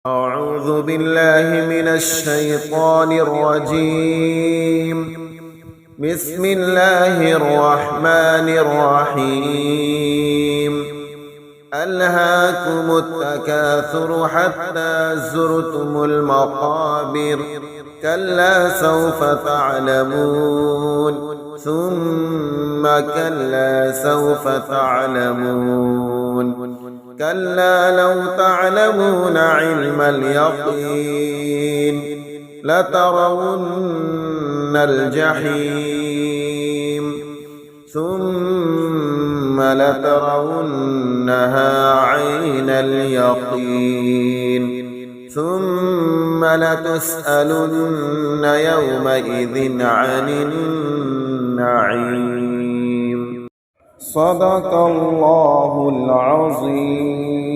أعوذ بالله من الشيطان الرجيم. بسم الله الرحمن الرحيم. ألهاكم التكاثر حتى زرتم المقابر، كلا سوف تعلمون ثم كلا سوف تعلمون، كلا لو تعلمون علم اليقين لترون الجحيم ثم لترونها عين اليقين ثم لتسألن يومئذ عن النعيم. صدق الله العظيم.